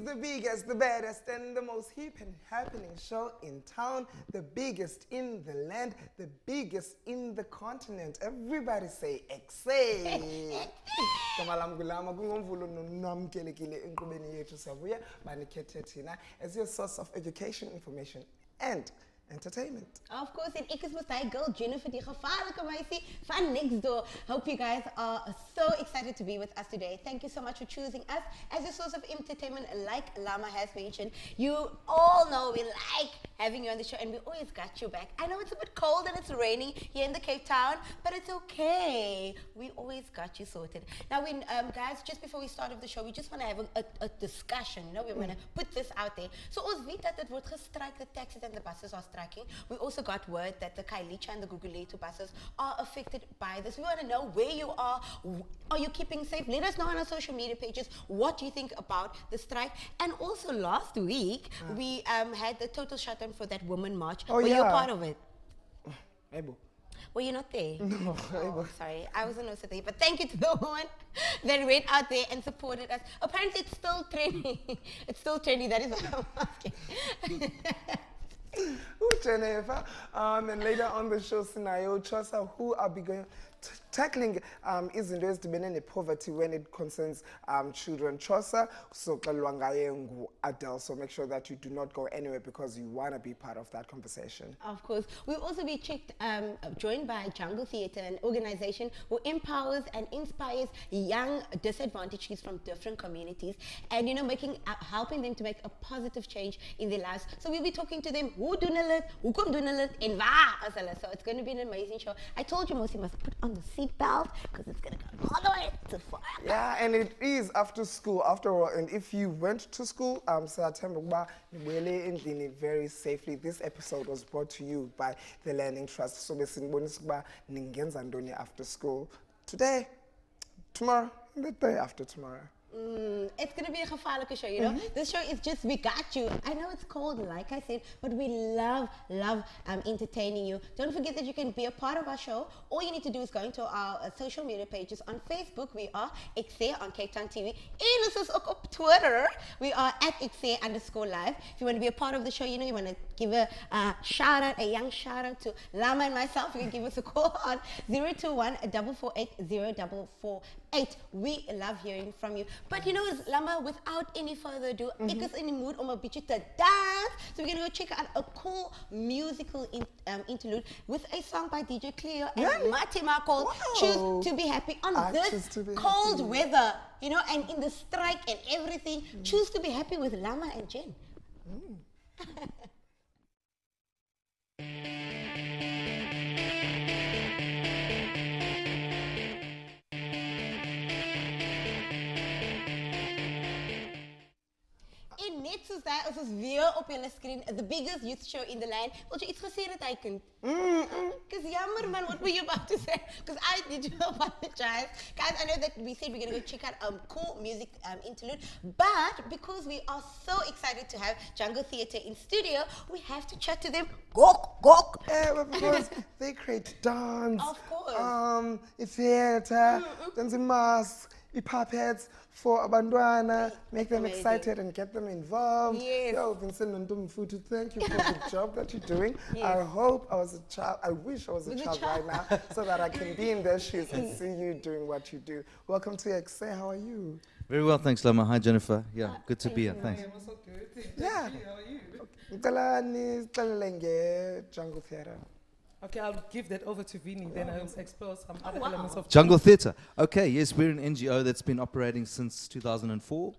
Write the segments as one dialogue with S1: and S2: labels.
S1: the biggest, the baddest, and the most hip and happening show in town, the biggest in the land, the biggest in the continent. Everybody say EkSe. As your source of education, information, and entertainment.
S2: Of course, in EkSe was my girl Jennifer die gevaarlijke meisie van next door. Hope you guys are so excited to be with us today. Thank you so much for choosing us as a source of entertainment. Like Lama has mentioned, you all know we like having you on the show, and we always got your back. I know it's a bit cold and it's raining here in the Cape Town, but it's okay. We always got you sorted. Now, guys, just before we start off the show, we just want to have a discussion. You know, we want to put this out there. So, ons weet dat het wordt gestrike, the taxis and the buses are striking. We also got word that the Kailicha and the Guguletu buses are affected by this. We want to know where you are. Are you keeping safe? Let us know on our social media pages what you think about the strike. And also last week, we had the total shutdown for that women march.
S1: Oh,
S2: Were you a
S1: yeah.
S2: part of it?
S1: Ebo.
S2: Were you not there?
S1: No,
S2: oh, sorry, I wasn't also there. But thank you to the woman that went out there and supported us. Apparently, it's still trending. It's still trending. That is what I'm asking.
S1: Ooh, Jennifer. And later on the show, Scenario Chosa, who I'll be going tackling izinto ezidibene poverty when it concerns children. Chosa, so Adele. So make sure that you do not go anywhere because you want to be part of that conversation.
S2: Of course. We'll also be joined by Jungle Theatre, an organization who empowers and inspires young disadvantaged kids from different communities, and helping them to make a positive change in their lives. So we'll be talking to them who doen hulle, hoekom doen hulle, en waar is hulle. So it's going to be an amazing show. I told you, Mosi must put on the seatbelt because it's going to go all the way to far.
S1: Yeah, and it is after school, after all. And if you went to school, very safely. This episode was brought to you by the Learning Trust. So after school today, tomorrow, and the day after tomorrow.
S2: It's going to be a gevaarlijke show, you know. This show is just, we got you. I know it's cold, like I said, but we love entertaining you. Don't forget that you can be a part of our show. All you need to do is go into our social media pages. On Facebook, we are EkSe on Cape Town TV. And this is on Twitter. We are at EkSe_live. If you want to be a part of the show, you want to give a shout out, a young shout out to Lama and myself, you can give us a call on 021-448-0448. We love hearing from you. But Lama, without any further ado, Ek's in the mood om a bit to dance. So we're going to go check out a cool musical interlude with a song by DJ Cleo and Matima called Choose to Be Happy on this cold weather, and in the strike and everything. Choose to be happy with Lama and Jen. Net soos dat is ons weer op julle screen, the biggest youth show in the land. Wil jy iets gesê dat hy kan? Because jammer man, what were you about to say? Because I need to apologize. Guys, I know that we said we're going to go check out cool music interlude, but because we are so excited to have Jungle Theatre in studio, we have to chat to them. Gok.
S1: Yeah, because they create dance.
S2: Of course.
S1: Theatre, dancing masks, puppets for abandwana, make them excited and get them involved.
S2: Yes.
S1: Yo, Vincent Nondomufutu, thank you for the job that you're doing.
S2: Yes.
S1: I hope I was a child. I wish I was a child right now so that I can be in their shoes and see you doing what you do. Welcome to EkSe. How are you?
S3: Very well, thanks, Lama. Hi, Jennifer. Yeah, good to be here. Thanks.
S4: I'm also good.
S1: Yeah.
S4: How are you?
S1: Jungle Theatre.
S4: Okay, I'll give that over to Vinny, then I'll explore some other elements of
S3: Jungle Theatre. Okay, yes, we're an NGO that's been operating since 2004.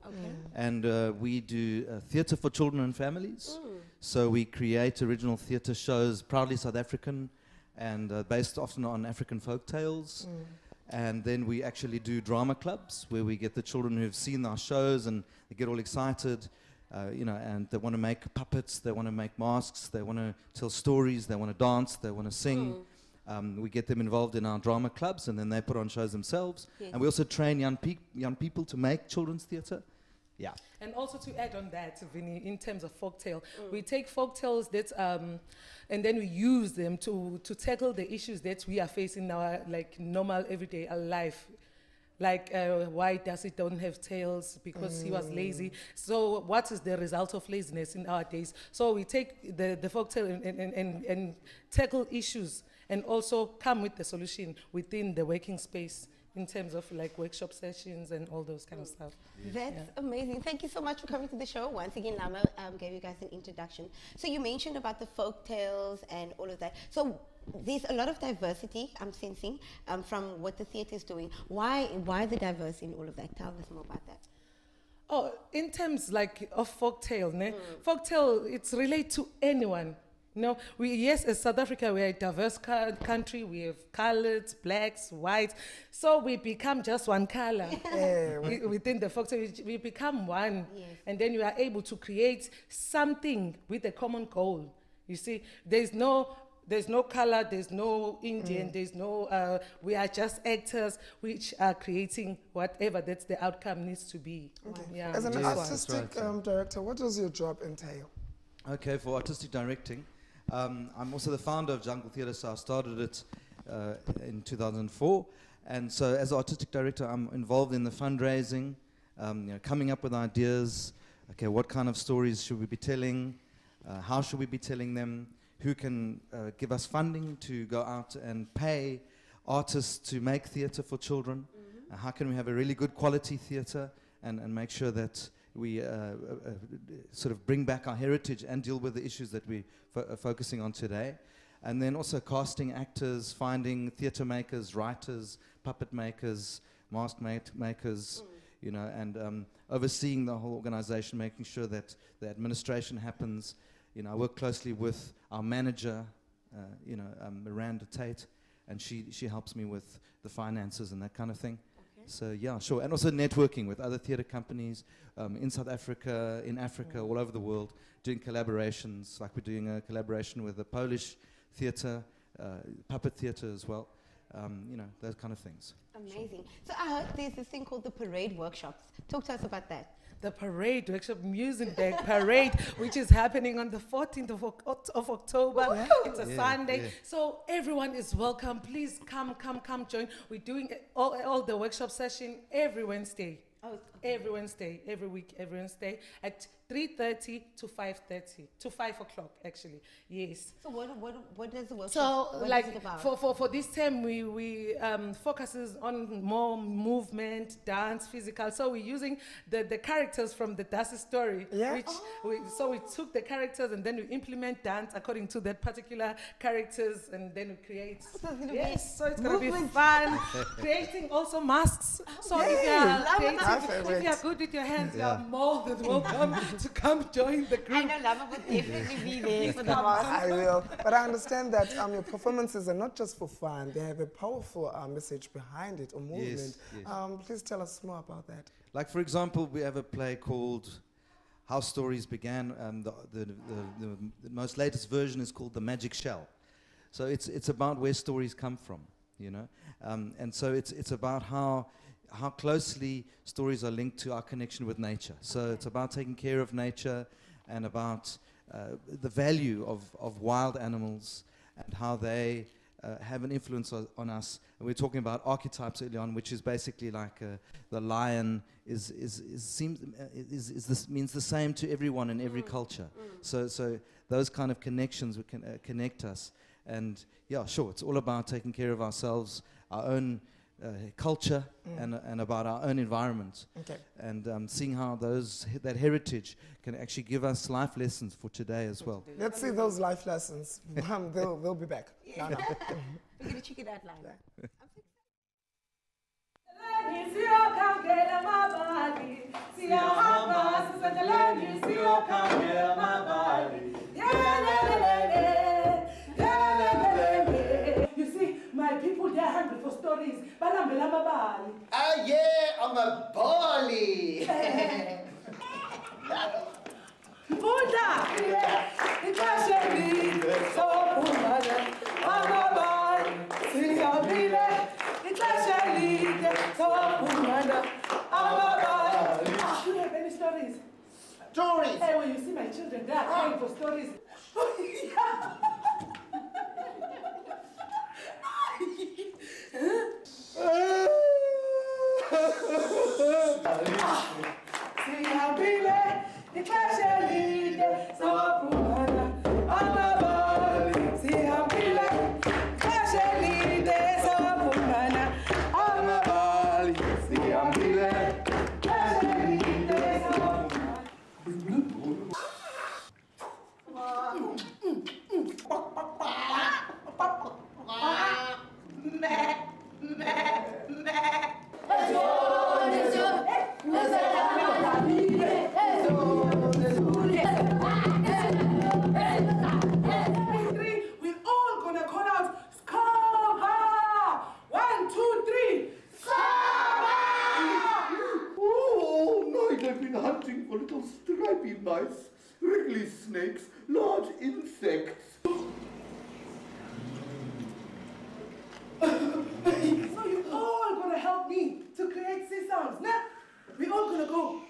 S3: And we do theatre for children and families. So we create original theatre shows, proudly South African, and based often on African folk tales. And then we actually do drama clubs, where we get the children who've seen our shows and they get all excited. And they want to make puppets, they want to make masks, they want to tell stories, they want to dance, they want to sing. We get them involved in our drama clubs, and then they put on shows themselves. Yes. And we also train young people to make children's theatre. Yeah.
S4: And also to add on that, Vinny, in terms of folktale, we take folktales that, and then we use them to tackle the issues that we are facing in our normal everyday life. Like, why does it don't have tails? Because he was lazy. So what is the result of laziness in our days? So we take the folktale and tackle issues and also come with the solution within the working space in terms of like workshop sessions and all those kind of stuff.
S2: That's amazing. Thank you so much for coming to the show. Once again, Lama gave you guys an introduction. So you mentioned about the folk tales and all of that. So there's a lot of diversity I'm sensing from what the theatre is doing. Why the diverse in all of that? Tell us more about that.
S4: Oh, in terms like of folktale, folktale, it's relate to anyone. No, yes, as South Africa, we're a diverse country. We have colors, blacks, whites. So we become just one color within the folktale. We become one. Yes. And then you are able to create something with a common goal. You see, there's no color, there's no Indian, there's no, we are just actors which are creating whatever that's the outcome needs to be.
S1: Okay.
S4: Yeah.
S1: As an
S3: Yes,
S1: artistic
S3: that's right,
S1: director, what does your job entail?
S3: Okay, for artistic directing, I'm also the founder of Jungle Theatre, so I started it in 2004. And so as an artistic director, I'm involved in the fundraising, coming up with ideas. Okay, what kind of stories should we be telling? How should we be telling them? Who can give us funding to go out and pay artists to make theatre for children? How can we have a really good quality theatre and make sure that we sort of bring back our heritage and deal with the issues that we are focusing on today? And then also casting actors, finding theatre makers, writers, puppet makers, mask makers, and overseeing the whole organization, making sure that the administration happens. I work closely with our manager, Miranda Tate, and she helps me with the finances and that kind of thing. Okay. So yeah, sure. And also networking with other theatre companies in South Africa, in Africa, all over the world, doing collaborations, like we're doing a collaboration with the Polish theatre, puppet theatre as well, those kind of things.
S2: Amazing. So I heard there's this thing called the parade workshops. Talk to us about that.
S4: The parade workshop, Music Day Parade, which is happening on the 14th of October.
S2: Wow.
S4: It's a Sunday. Yeah. So everyone is welcome. Please come join. We're doing all the workshop session every Wednesday. Oh, okay. Every Wednesday, every week, every Wednesday at 3:30 to 5:30 to 5 o'clock actually. Yes.
S2: So what does the workshop?
S4: So
S2: what
S4: like
S2: is it about?
S4: for this term we focuses on more movement, dance, physical. So we're using the characters from the Dasi story.
S1: Yeah.
S4: Which so we took the characters and then we implement dance according to that particular characters and then we create. So it's gonna be fun. Creating also masks. So if you are creating, if you are good with your hands, you are more than welcome to come join the group.
S2: I know Lama would definitely be there for the mask.
S1: I will. But I understand that your performances are not just for fun. They have a powerful message behind it, or movement. Yes. Please tell us more about that.
S3: Like, for example, we have a play called How Stories Began. The most latest version is called The Magic Shell. So it's about where stories come from, and so it's about how closely stories are linked to our connection with nature. So it's about taking care of nature and about the value of wild animals and how they have an influence on us. And we're talking about archetypes early on, which is basically like the lion means the same to everyone in every culture. So those kind of connections can connect us. And yeah, sure, it's all about taking care of ourselves, our own culture, and about our own environment, and seeing how that heritage can actually give us life lessons for today as well.
S1: Let's see those life lessons. They'll be back.
S2: Yeah. We're gonna check it out live.
S4: My people, they are hungry for stories.
S5: Ah, yeah, I'm a Bali.
S4: Buddha! Do you have any stories?
S5: Stories.
S4: Hey, when you see my children, they are crying for stories.
S5: little stripy mice, wriggly snakes, large insects.
S4: So you all gonna help me to create sea sounds, nah? We all gonna go.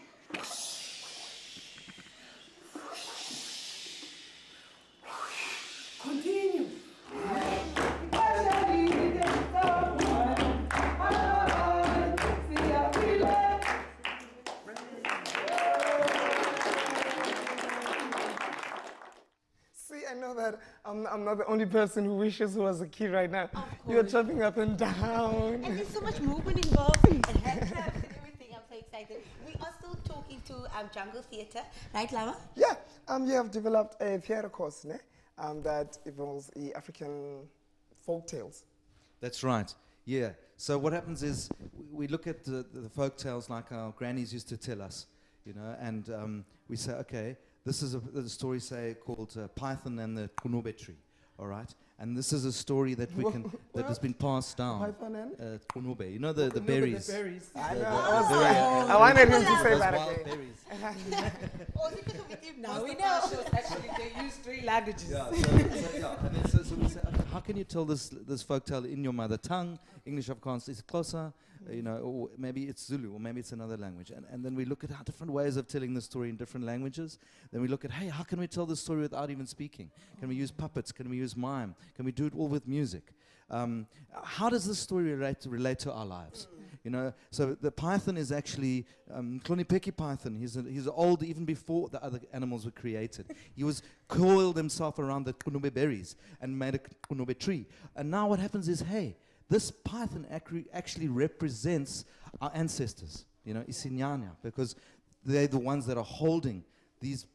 S4: Continue.
S1: See, I know that I'm not the only person who wishes who was a kid right now. You're jumping up and down.
S2: And there's so much movement involved and hand claps and everything. I'm so excited. We are still talking to Jungle Theatre, right, Lama?
S1: Yeah, you have developed a theatre course that involves the African folk tales.
S3: That's right. Yeah. So what happens is we look at the folk tales like our grannies used to tell us, you know, and we say, okay, this is a story, say, called Python and the Kunobe Tree, all right? And this is a story that we can that has been passed down.
S1: Python and?
S3: Kunobe, you know the berries.
S4: The berries.
S1: I know. I wanted him to say
S3: Those
S1: that
S3: wild
S1: again.
S3: berries.
S2: Now we
S4: Most of
S2: know.
S4: our shows, actually, they use 3 languages.
S3: Yeah, and then so we say, okay, how can you tell this folktale in your mother tongue? English, Afrikaans, is closer, you know, or maybe it's Zulu, or maybe it's another language. And then we look at how different ways of telling the story in different languages. Then we look at, hey, how can we tell the story without even speaking? Can we use puppets? Can we use mime? Can we do it all with music? How does this story relate to our lives? You know, so the python is actually Klonipeki python. He's old even before the other animals were created. He was coiled himself around the kunobe berries and made a kunobe tree. And now what happens is, hey, this python actually represents our ancestors, you know, Isinyanya, because they're the ones that are holding these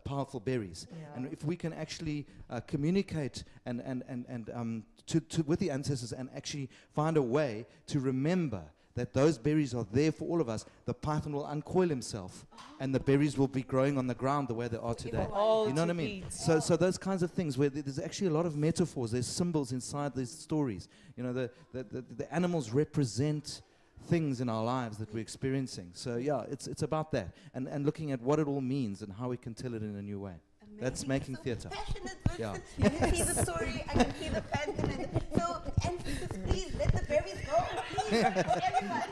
S3: powerful berries.
S4: Yeah.
S3: And if we can actually communicate with the ancestors and actually find a way to remember that those berries are there for all of us, the python will uncoil himself and the berries will be growing on the ground the way they are today.
S4: All
S3: You know what I
S4: to
S3: mean?
S4: eat.
S3: So those kinds of things where there's actually a lot of metaphors, there's symbols inside these stories. You know, the animals represent things in our lives that we're experiencing. So yeah, it's about that and looking at what it all means and how we can tell it in a new way. That's making
S2: So
S3: theatre.
S2: Passionate,
S3: Yeah.
S2: I can see the story, I can see the pattern. And so, ancestors, please let the berries go, please, for everyone.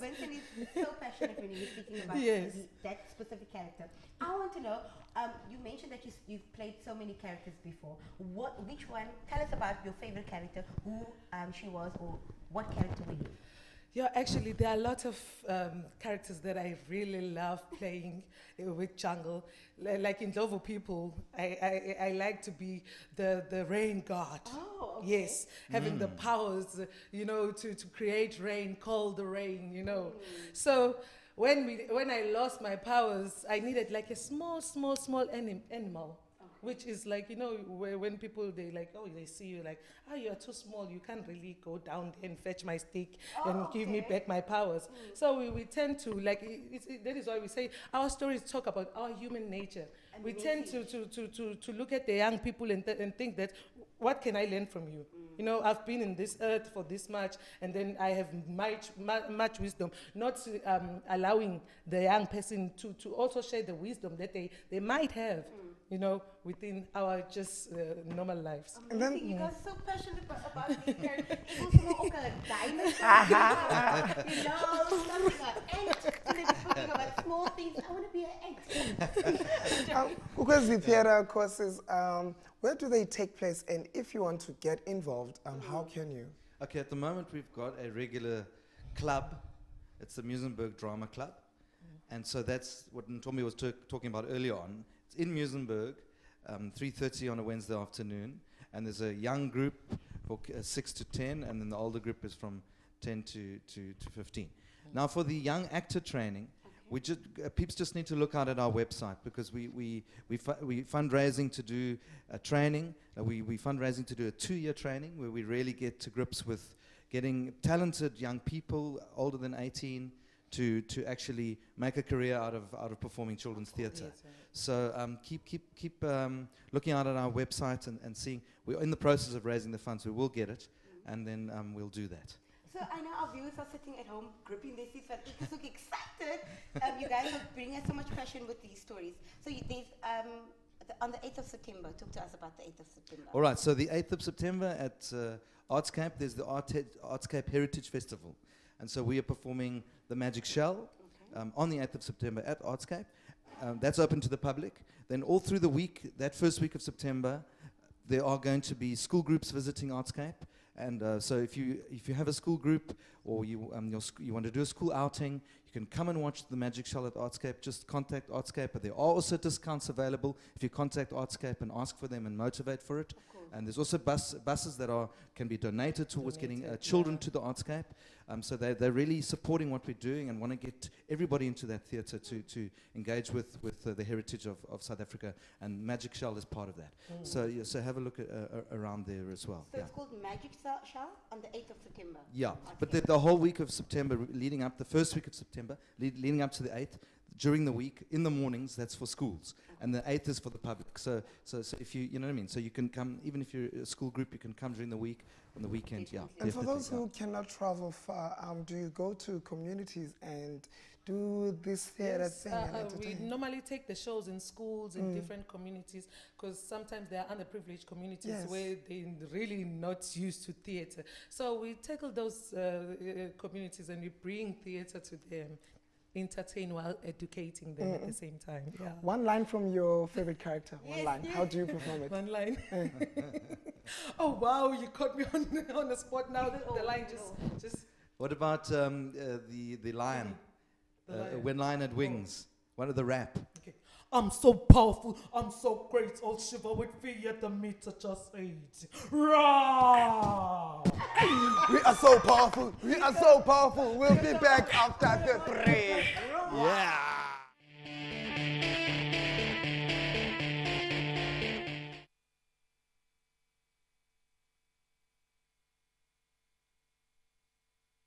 S2: Vincent is so passionate when he was speaking about
S4: Yes.
S2: that specific character. I want to know, you mentioned that you've played so many characters before. Which one? Tell us about your favorite character, who she was, or what character were you?
S4: Yeah, actually, there are a lot of characters that I really love playing with Jungle. Like in Ndlovu People, I like to be the rain god.
S2: Oh, okay.
S4: Yes, having the powers, you know, to create rain, call the rain, you know. So when I lost my powers, I needed like a small animal. Which is like, you know, when people, they like, oh, they see you like, oh, you're too small, you can't really go down there and fetch my stick and give me back my powers. So we tend to, like, that is why we say our stories talk about our human nature.
S2: And
S4: we tend to look at the young people and think that, what can I learn from you? You know, I've been in this earth for this much, and then I have much wisdom, not allowing the young person to also share the wisdom that they might have. You know, within our just normal lives.
S2: And then you guys are so passionate about these characters. Even ook a diamond. You know, something like ant. And then talking about small things. I want to be an ant.
S1: Because the theatre courses, where do they take place? And if you want to get involved, how can you?
S3: Okay, at the moment we've got a regular club. It's the Muizenberg Drama Club. And so that's what Ntombi was talking about earlier on. It's in Muizenberg, 3:30 on a Wednesday afternoon. And there's a young group for 6 to 10, and then the older group is from 10 to 15. Now for the young actor training, we just peeps just need to look out at our website, because we fundraising to do a training. We fundraising to do a 2-year training where we really get to grips with getting talented young people older than 18 to actually make a career out of performing children's theatre.
S4: Yes, right.
S3: So keep looking out at our website and seeing. We're in the process of raising the funds. We will get it, and then we'll do that.
S2: So I know our viewers are sitting at home gripping their seats, but they're so excited. You guys are bringing us so much passion with these stories. So there's on the 8th of September, talk to us about the 8th of September.
S3: All right, so the 8th of September at Artscape, there's the Artscape Heritage Festival. And so we are performing the Magic Shell on the 8th of September at Artscape. That's open to the public. Then all through the week, that first week of September, there are going to be school groups visiting Artscape. And so if you have a school group or you want to do a school outing, you can come and watch the Magic Shell at Artscape. Just contact Artscape. But there are also discounts available if you contact Artscape and ask for them and motivate for it. And there's also buses that can be donated towards getting children to the Artscape. So they're really supporting what we're doing and want to get everybody into that theatre to engage with the heritage of South Africa. And Magic Shell is part of that. So have a look around there as well.
S2: So it's called Magic Shell on the 8th of September.
S3: Yeah, but the whole week of September, leading up, the first week of September, leading up to the 8th, during the week, in the mornings, that's for schools. And the 8th is for the public. So if you know what I mean? So you can come, even if you're a school group, you can come during the week, on the weekend, yeah.
S1: And for those who cannot travel far, do you go to communities and do this theatre thing and entertain?
S4: We normally take the shows in schools, in different communities, because sometimes there are underprivileged communities where they're really not used to theatre. So we tackle those communities and we bring theatre to them, entertain while educating them at the same time. Yeah.
S1: One line from your favorite character. One line. How do you perform it?
S4: One line. Oh wow, you caught me on the spot now. The line just.
S3: What about the lion? When Lion Had Wings. One of the rap.
S4: Okay. I'm so powerful, I'm so great, I'll shiver with fear at the meter just age. Rah!
S1: We are so powerful, we are so powerful. We'll be back after the break.
S3: Yeah.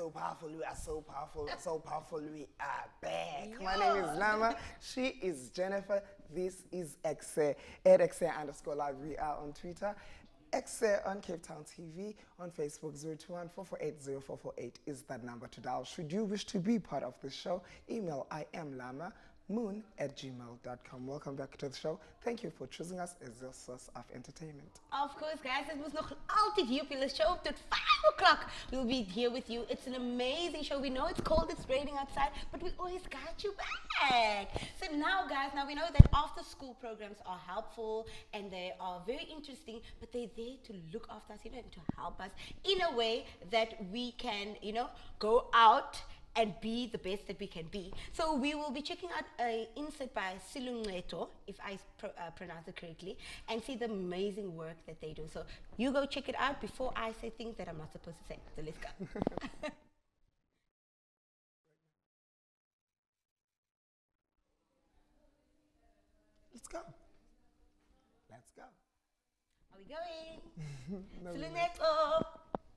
S1: So powerful, we are so powerful, so powerful, we are back. My name is Lama, she is Jennifer, this is EkSe, at EkSe_live. We are on Twitter, EkSe on Cape Town TV, on Facebook, 021-448-0448 is that number to dial. Should you wish to be part of the show, email iamlamamoon@gmail.com. Welcome back to the show. Thank you for choosing us as your source of entertainment.
S2: Of course, guys, het was nog altijd hier op jullie show tot 5 o'clock. We'll be here with you. It's an amazing show. We know it's cold, it's raining outside, but we always got you back. So now, guys, we know that after-school programs are helpful and they are very interesting, but they're there to look after us, and to help us in a way that we can, go out and be the best that we can be. So we will be checking out an insert by Silungleto, if I pronounce it correctly, and see the amazing work that they do. So you go check it out before I say things that I'm not supposed to say. So let's go.
S1: Let's go. Let's go.
S2: Are we going?
S1: No,
S2: Silungleto.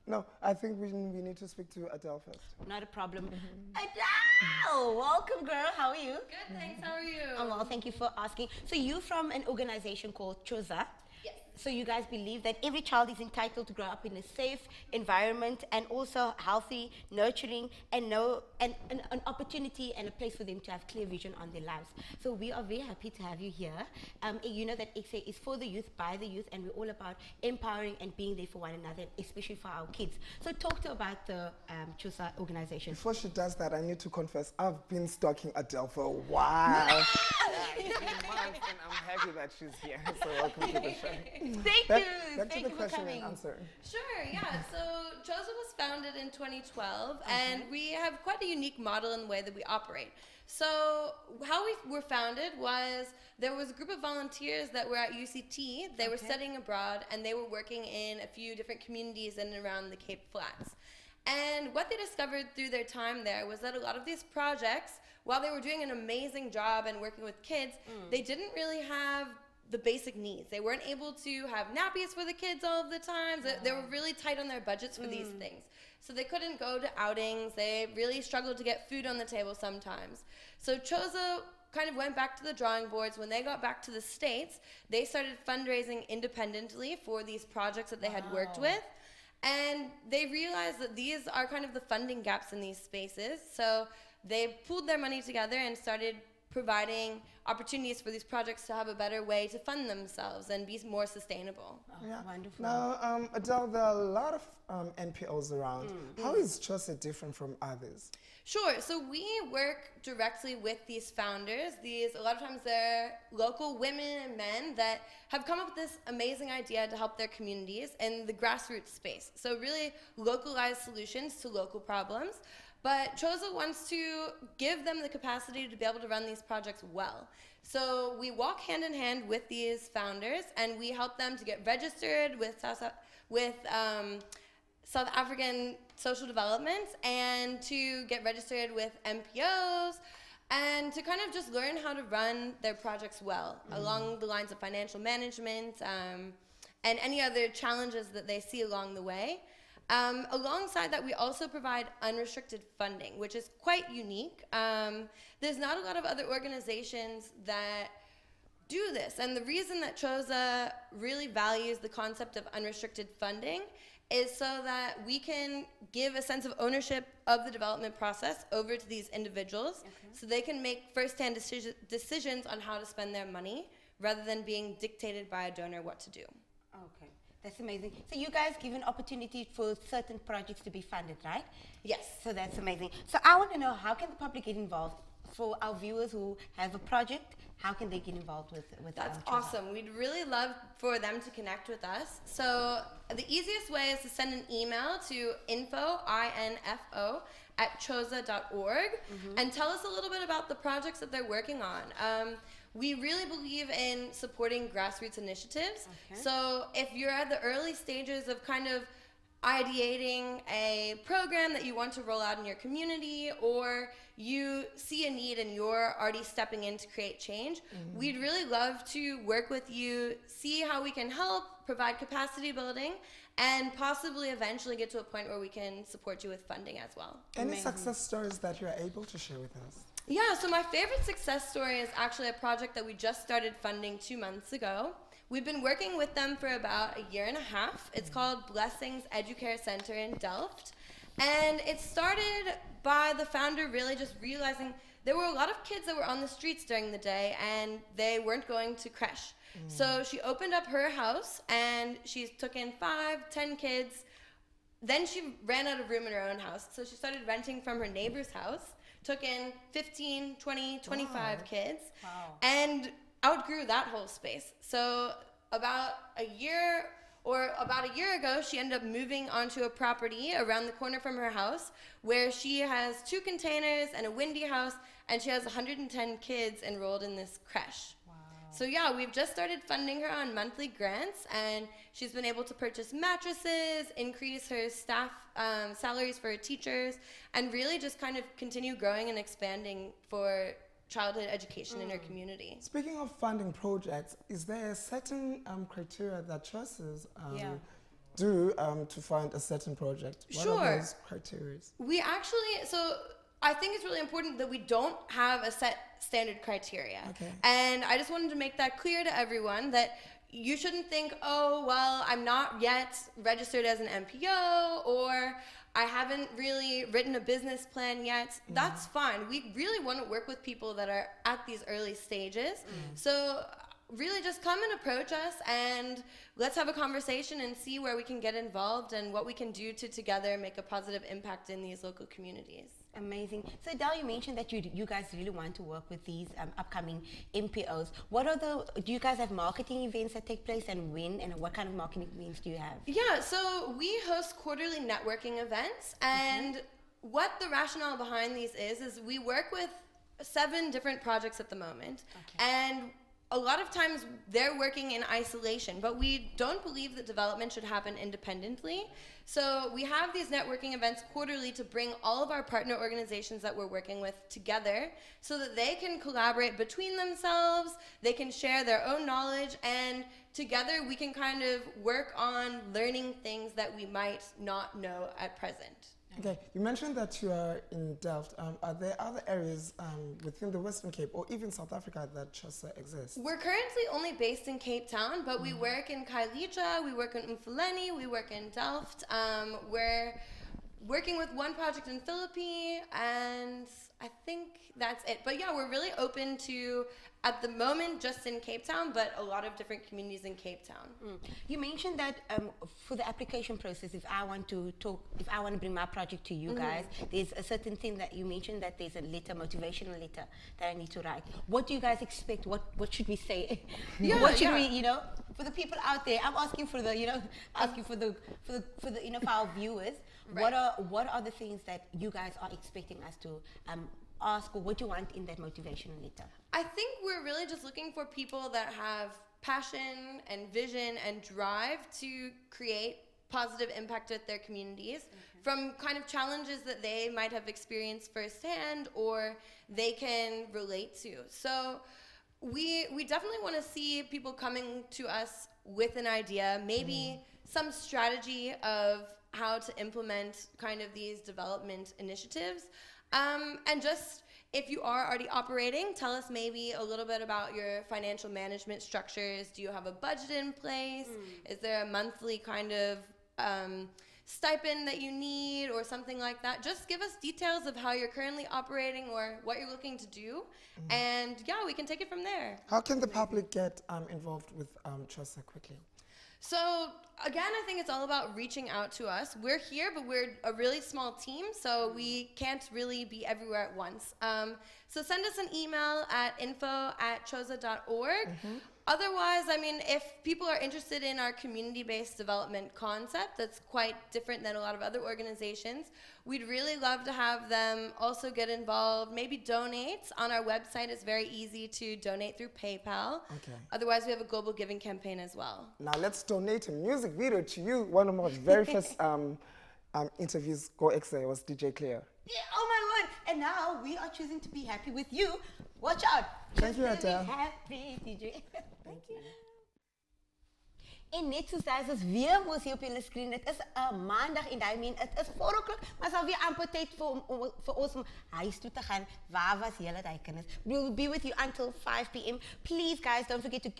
S1: No, I think we need to speak to Adele first.
S2: Not a problem. Adele, welcome, girl. How are you?
S6: Good, thanks. How are you?
S2: I'm well, thank you for asking. So you're from an organization called Choza.
S6: Yes.
S2: So you guys believe that every child is entitled to grow up in a safe environment and also healthy, nurturing, and an opportunity and a place for them to have clear vision on their lives. So we are very happy to have you here. You know that EkSe is for the youth, by the youth, and we're all about empowering and being there for one another, especially for our kids. So talk to about the Choza organization.
S1: Before she does that, I need to confess, I've been stalking Adele for a while. And I'm happy that she's here. So welcome to the show.
S2: Thank
S1: Back
S2: you
S1: to the
S2: for
S1: question
S2: coming.
S1: and answer.
S6: Sure, yeah. So Choza was founded in 2012, and we have quite a unique model in the way that we operate. So how we were founded was there was a group of volunteers that were at UCT. They were studying abroad, and they were working in a few different communities in and around the Cape Flats. And what they discovered through their time there was that a lot of these projects, while they were doing an amazing job and working with kids, they didn't really have the basic needs. They weren't able to have nappies for the kids all of the time. They were really tight on their budgets for these things. So they couldn't go to outings. They really struggled to get food on the table sometimes. So Choza kind of went back to the drawing boards. When they got back to the States, they started fundraising independently for these projects that they had worked with. And they realized that these are kind of the funding gaps in these spaces. So they pooled their money together and started providing opportunities for these projects to have a better way to fund themselves and be more sustainable.
S1: Yeah.
S2: Wonderful.
S1: Now, Adele, there are a lot of NPOs around. How is CHOSA different from others?
S6: Sure. So we work directly with these founders. A lot of times they're local women and men that have come up with this amazing idea to help their communities in the grassroots space. So really localized solutions to local problems. But CHOSA wants to give them the capacity to be able to run these projects well. So we walk hand in hand with these founders, and we help them to get registered with South African social development, and to get registered with MPOs, and to kind of just learn how to run their projects well along the lines of financial management and any other challenges that they see along the way. Alongside that, we also provide unrestricted funding, which is quite unique. There's not a lot of other organizations that do this, and the reason that CHOSA really values the concept of unrestricted funding is so that we can give a sense of ownership of the development process over to these individuals, so they can make first-hand decisions on how to spend their money rather than being dictated by a donor what to do.
S2: Okay, that's amazing. So you guys give an opportunity for certain projects to be funded, right?
S6: Yes.
S2: So that's amazing. So I want to know, how can the public get involved? For our viewers who have a project, how can they get involed with
S6: That's
S2: CHOSA?
S6: awesome. We'd really love for them to connect with us. So the easiest way is to send an email to info at chosa.org and tell us a little bit about the projects that they're working on. We really believe in supporting grassroots initiatives.
S2: Okay.
S6: So if you're at the early stages of kind of ideating a program that you want to roll out in your community, or you see a need and you're already stepping in to create change, we'd really love to work with you, see how we can help, provide capacity building, and possibly eventually get to a point where we can support you with funding as well.
S1: Any success stories that you're able to share with us?
S6: Yeah, so my favorite success story is actually a project that we just started funding 2 months ago. We've been working with them for about a year and a half. It's called Blessings Educare Center in Delft. And it started by the founder really just realizing there were a lot of kids that were on the streets during the day and they weren't going to creche. So she opened up her house and she took in 5-10 kids. Then she ran out of room in her own house. So she started renting from her neighbor's house, took in 15, 20, 25 kids, and outgrew that whole space. So about a year ago, she ended up moving onto a property around the corner from her house where she has 2 containers and a windy house, and she has 110 kids enrolled in this creche. So yeah, we've just started funding her on monthly grants, and she's been able to purchase mattresses, increase her staff salaries for her teachers, and really just kind of continue growing and expanding for childhood education in her community.
S1: Speaking of funding projects, is there a certain criteria that CHOSAs do to fund a certain project? What are those criteria?
S6: We actually, so I think it's really important that we don't have a set standard criteria.
S1: Okay.
S6: And I just wanted to make that clear to everyone that you shouldn't think, oh, well, I'm not yet registered as an MPO, or I haven't really written a business plan yet. That's fine. We really want to work with people that are at these early stages. So really just come and approach us, and let's have a conversation and see where we can get involved and what we can do to together make a positive impact in these local communities.
S2: Amazing. So Adele, you mentioned that you guys really want to work with these upcoming MPOs. Do you guys have marketing events that take place, and when, and what kind of marketing events do you have?
S6: Yeah, so we host quarterly networking events, and what the rationale behind these is we work with 7 different projects at the moment, and a lot of times they're working in isolation, but we don't believe that development should happen independently. So we have these networking events quarterly to bring all of our partner organizations that we're working with together so that they can collaborate between themselves, they can share their own knowledge, and together we can kind of work on learning things that we might not know at present.
S1: Okay, you mentioned that you are in Delft. Are there other areas within the Western Cape or even South Africa that CHOSA exists?
S6: We're currently only based in Cape Town, but we work in Khayelitsha, we work in Umfuleni, we work in Delft. We're working with one project in Philippines, and I think that's it. But yeah, we're really open to, at the moment, just in Cape Town, but a lot of different communities in Cape Town.
S2: You mentioned that for the application process, if I want to bring my project to you guys, there's a certain thing that you mentioned, that there's a letter, motivational letter that I need to write. What do you guys expect? What should we say? What should we, you know, for the people out there? I'm asking for the, you know, you know, for our viewers.
S6: Right.
S2: What are the things that you guys are expecting us to ask, or what you want in that motivational letter?
S6: I think we're really just looking for people that have passion and vision and drive to create positive impact with their communities from kind of challenges that they might have experienced firsthand or they can relate to. So we definitely want to see people coming to us with an idea, maybe some strategy of how to implement kind of these development initiatives. And just, if you are already operating, tell us maybe a little bit about your financial management structures. Do you have a budget in place? Is there a monthly kind of stipend that you need or something like that? Just give us details of how you're currently operating or what you're looking to do. And yeah, we can take it from there.
S1: How can the public get involved with CHOSA quickly?
S6: So again, I think it's all about reaching out to us. We're here, but we're a really small team, so we can't really be everywhere at once. So send us an email at info@chosa.org. Otherwise, I mean, if people are interested in our community-based development concept, that's quite different than a lot of other organizations, we'd really love to have them also get involved, maybe donate. On our website, it's very easy to donate through PayPal.
S1: Okay.
S6: Otherwise, we have a global giving campaign as well.
S1: Now let's donate a music video to you. One of my very first interviews, Go EkSe, was DJ Clear.
S2: Yeah, oh my word! And now we are choosing to be happy with you. Watch out!
S1: Thank you,
S2: Just to be
S1: Atta.
S2: happy, DJ. Thank you. En net soos daar is weer mos hier op julle screen. Dit is 'n maandag en I mean it is 4 o'clock, maar sal weer amper tyd vir ons om huis toe te gaan. Waar was julle daai kinders? We will be with you until 5 p.m. Please guys, don't forget to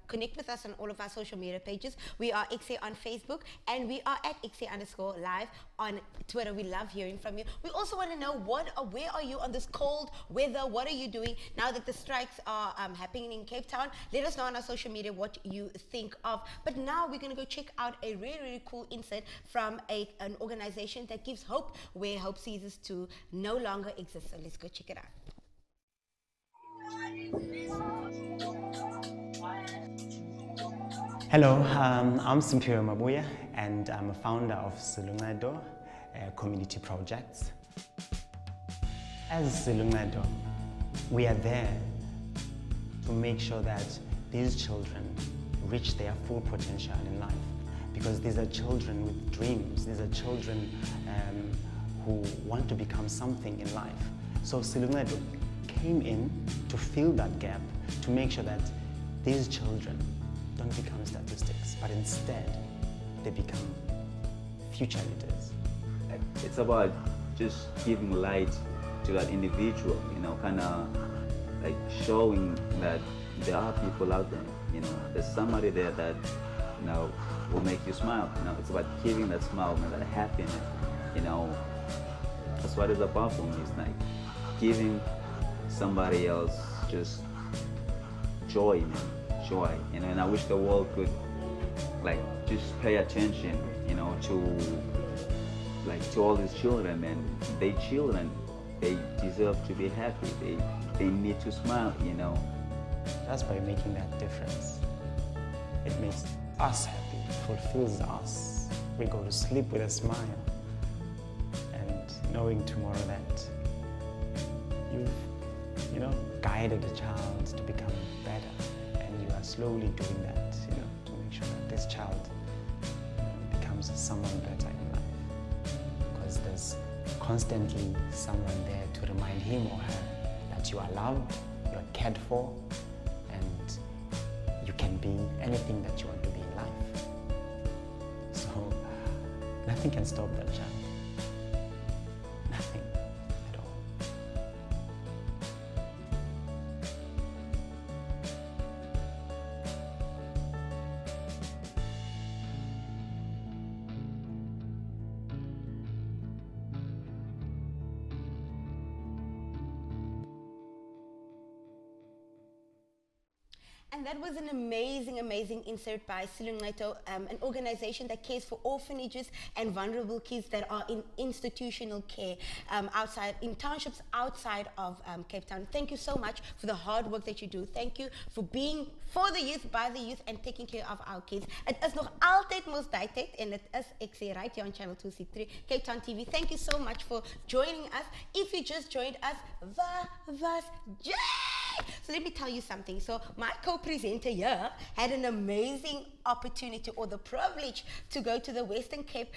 S2: connect with us on all of our social media pages. We are EkSe on Facebook and we are at EkSe_live on Twitter. We love hearing from you. We also want to know where are you on this cold weather? What are you doing now that the strikes are happening in Cape Town? Let us know on our social media what you think of. But now we're going to go check out a really, really cool insert from an organization that gives hope where hope ceases to no longer exist. So let's go check it out.
S7: Hello, I'm Simpiwe Mabuya and I'm a founder of Siluncedo community projects. As Siluncedo, we are there to make sure that these children reach their full potential in life, because these are children with dreams. These are children who want to become something in life. So Siluncedo came in to fill that gap, to make sure that these children don't become statistics, but instead they become future leaders.
S8: It's about just giving light to that individual, you know, kind of like showing that there are people out there. You know, there's somebody there that, you know, will make you smile. You know, it's about giving that smile and that happiness. You know, that's what it's about for me. It's like giving somebody else just joy, man, joy. You know, and I wish the world could, like, just pay attention, you know, to all these children, and they children, they deserve to be happy. They need to smile, you know.
S7: Just by making that difference, it makes us happy, it fulfills us. We go to sleep with a smile and knowing tomorrow that you've, you know, guided a child to become better, and you are slowly doing that, you know, to make sure that this child becomes someone better in life. Because there's constantly someone there to remind him or her that you are loved, you are cared for, and you can be anything that you want to be in life. So nothing can stop that child.
S2: And that was an amazing, amazing insert by Siluncedo, an organization that cares for orphanages and vulnerable kids that are in institutional care in townships outside of Cape Town. Thank you so much for the hard work that you do. Thank you for being for the youth, by the youth, and taking care of our kids. It is nog altyd mos tyd en it is EkSe right here on Channel 263, Cape Town TV. Thank you so much for joining us. If you just joined us, so let me tell you something. So my co-presenter here had an amazing opportunity or the privilege to go to the Western Cape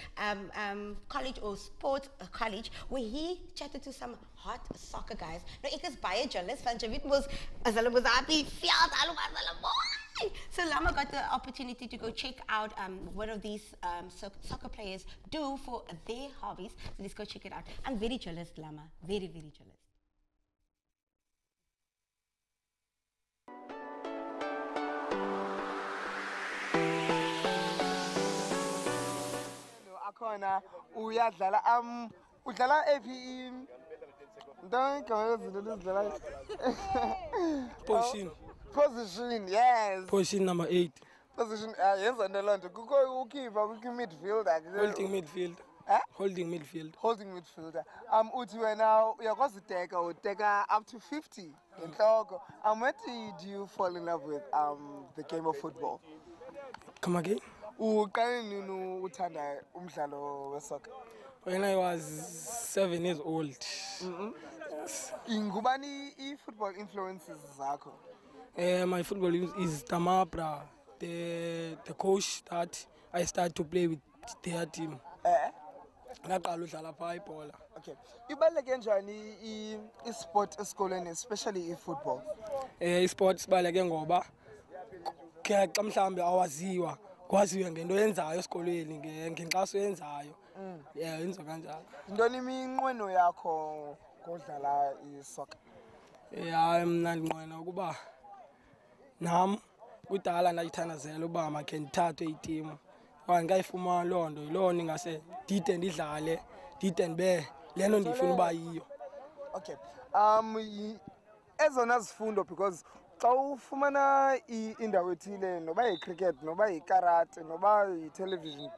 S2: College or Sports College, where he chatted to some hot soccer guys. Now, ek is baie jealous van Javit was as hulle was daar die veld, hulle mooi. So Lama got the opportunity to go check out what of these soccer players do for their hobbies. So let's go check it out. I'm very jealous, Lama. Very, very jealous.
S1: Akhona uyadlala udlala ephi position, yes.
S9: Position number 8.
S1: Position yenza into lonto kukho ukipa kukho midfielder
S9: Holding midfield. Holding midfield.
S1: Holding midfielder. Uthi wena uyakwazi uteka up to 50 ngenhloko. When did you fall in love with the game of football?
S9: Come again?
S1: Uqale nini uthanda umdlalo wesoccer?
S9: When I was 7 years old. Yes.
S1: Ingubani i-football influences zakho?
S9: My football is Tamabra, the coach that I started to play with their team. Ngaqala udlala pha ibhola.
S1: Okay. Ibaluleke njani i-sport esikoleni, especially i-football?
S9: I-sport sibaluleke ngoba xa mhlambe awaziwa kwaziwe ngento yenzayo esikoleni ngenkxaso yenzayo. Yeah, yenziwa kanjalo.
S1: Ntoni iminqweno yakho ngodlala isoccer?
S9: Yeah, mna ndinqwena ukuba nam kudala ndayithandazela uba makhe ndithathwe itimu. Ngayifumana loo nto, yiloo nto ingase ndide ndidlale, ndide ndibe le nto ndiyifuna uba yiyo.
S1: Okay. Ezona zifundo, because xa ufumana indawo ethile noba yi-cricket, noba yi-karate, noba yi-television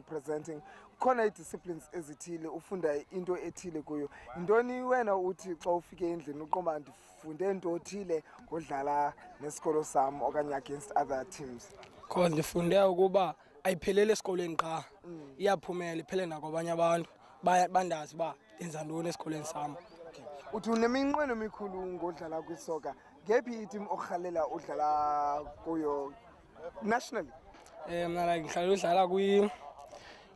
S1: presenting, khona ii-disciplines ezithile ufunda into ethile kuyo. Yintoni wena uthi xa ufike endlini uqomba ndifunde into othile ngodlala nesikolo sam okanye against other teams?
S9: Because ndifunde ukuba ayiphelele esikoleni qha, iyaphumela iphele nakwabanye abantu bandazi uba ndenza ntoni esikoleni sam.
S1: Uthi uneminqweno emikhulu ngodlala kwisoka. Ngephi itim orhalela udlala kuyo nationally?
S9: Mna ngihlala udlala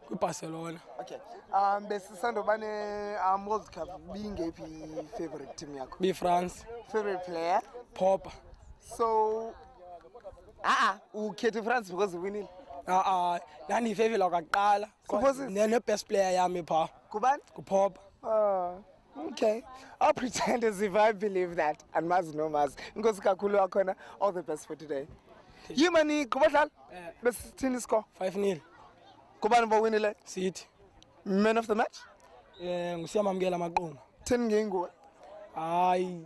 S9: kwiBarcelona.
S1: Okay. Besisandoba ne-World Cup, bingephi i-favorite team yakho?
S9: France.
S1: Favorite player?
S9: Pogba.
S1: So, ukhethe France because winile?
S9: Ndandiyifavela kwakuqala. Ne-best player yami pha.
S1: Kubani?
S9: Pogba.
S1: Okay. I'll pretend as if I believe that. And Maz no Maz. Because Kakulu Akona, all the best for today. You mani, Kubadal? Best team score?
S9: 5-0.
S1: Kubani ba winile?
S9: City.
S1: Man of the match?
S9: Ngusiyamamkela Maqoma.
S1: 10 ngengu.
S9: Hayi.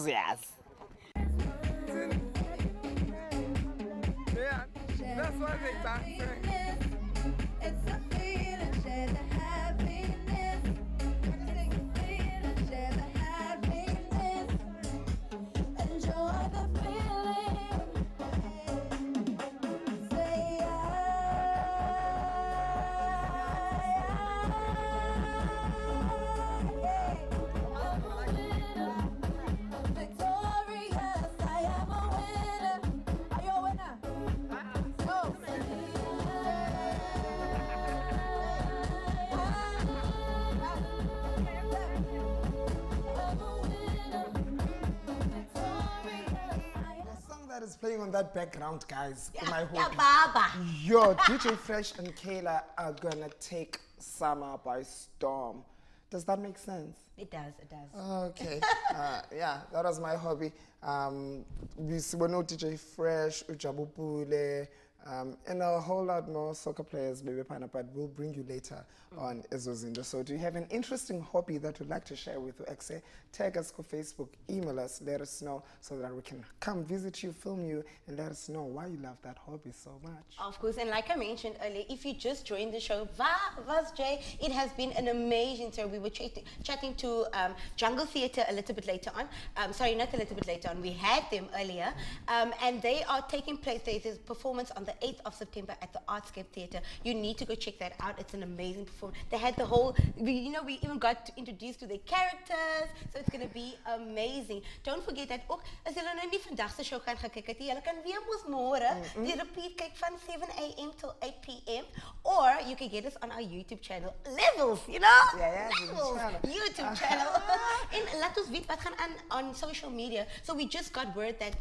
S1: Yes. Yeah, that's what they dance.
S10: It's a feeling, share the happiness. Feeling, share the happiness. Enjoy the feeling. Say victorious, I am a winner. Are you a winner? Oh.
S1: The song that is playing on that background, guys, in my
S2: Yeah,
S1: hope.
S2: Baba.
S1: Yo, DJ Fresh and Kayla are gonna take summer by storm. Does that make sense?
S2: It does, it does.
S1: Okay. Yeah, that was my hobby. We know DJ Fresh, Ujabupule, And a whole lot more soccer players, baby pana, but we'll bring you later on Ezozindo. So do you have an interesting hobby that you'd like to share with EkSe? Tag us on Facebook, email us, let us know so that we can come visit you, film you, and let us know why you love that hobby so much.
S2: Of course, and like I mentioned earlier, if you just joined the show, was Jay, it has been an amazing tour. We were chatting to Jungle Theatre a little bit later on. Sorry, not a little bit later on. We had them earlier, and they are taking place. There's a performance on the 8th of September at the Artscape Theatre. You need to go check that out. It's an amazing performance. They had the whole, we even got introduced to their characters, so it's going to be amazing. Don't forget that ook, as julle nou nie vandag se show kan gekyk het, julle kan weer mos môre die repeat kyk van 7 a.m. till 8 p.m. Or you can get us on our YouTube channel. Levels, you know?
S1: Yeah,
S2: Levels, YouTube channel. And laat ons weet wat gaan on social media. So we just got word that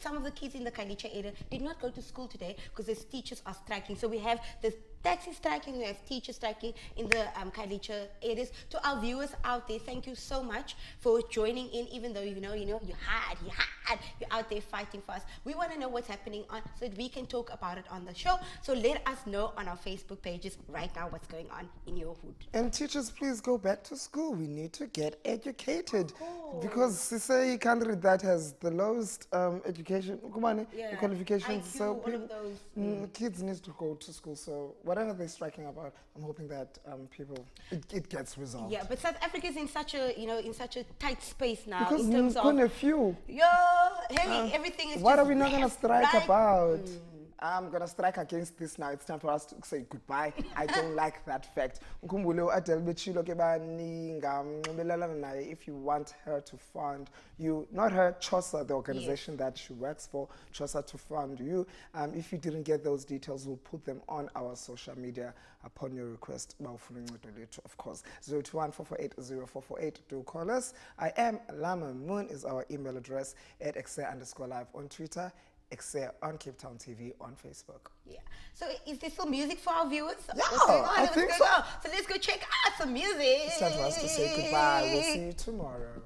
S2: some of the kids in the Kalicha area did not go to school today because their teachers are striking. So we have the taxi striking, we have teachers striking in the Kalicha areas. To our viewers out there, thank you so much for joining in, even though you're out there fighting for us. We want to know what's happening on so that we can talk about it on the show. So let us know on our Facebook pages right now what's going on in your hood.
S1: And teachers, please go back to school. We need to get educated. Because it's a country that has the lowest education, qualifications.
S2: IQ,
S1: so
S2: all of those.
S1: Kids need to go to school. So whatever they're striking about, I'm hoping that it gets resolved.
S2: Yeah, but South Africa is in such a tight space now.
S1: Because
S2: in terms of
S1: a few.
S2: Everything is.
S1: What
S2: just
S1: are we not going to strike
S2: right?
S1: about? I'm going to strike against this now. It's time for us to say goodbye. I don't like that fact. If you want her to fund you, not her, Chosa, the organization that she works for, Chosa to fund you. If you didn't get those details, we'll put them on our social media upon your request. Of course, 021-448-0448. Do call us. I am Lama Moon is our email address at EkSe_live on Twitter. EkSe on Cape Town TV on Facebook.
S2: Yeah. So is there still music for our viewers?
S1: Yeah, I think so.
S2: So let's go check out some music.
S1: It's time for us to say goodbye. We'll see you tomorrow.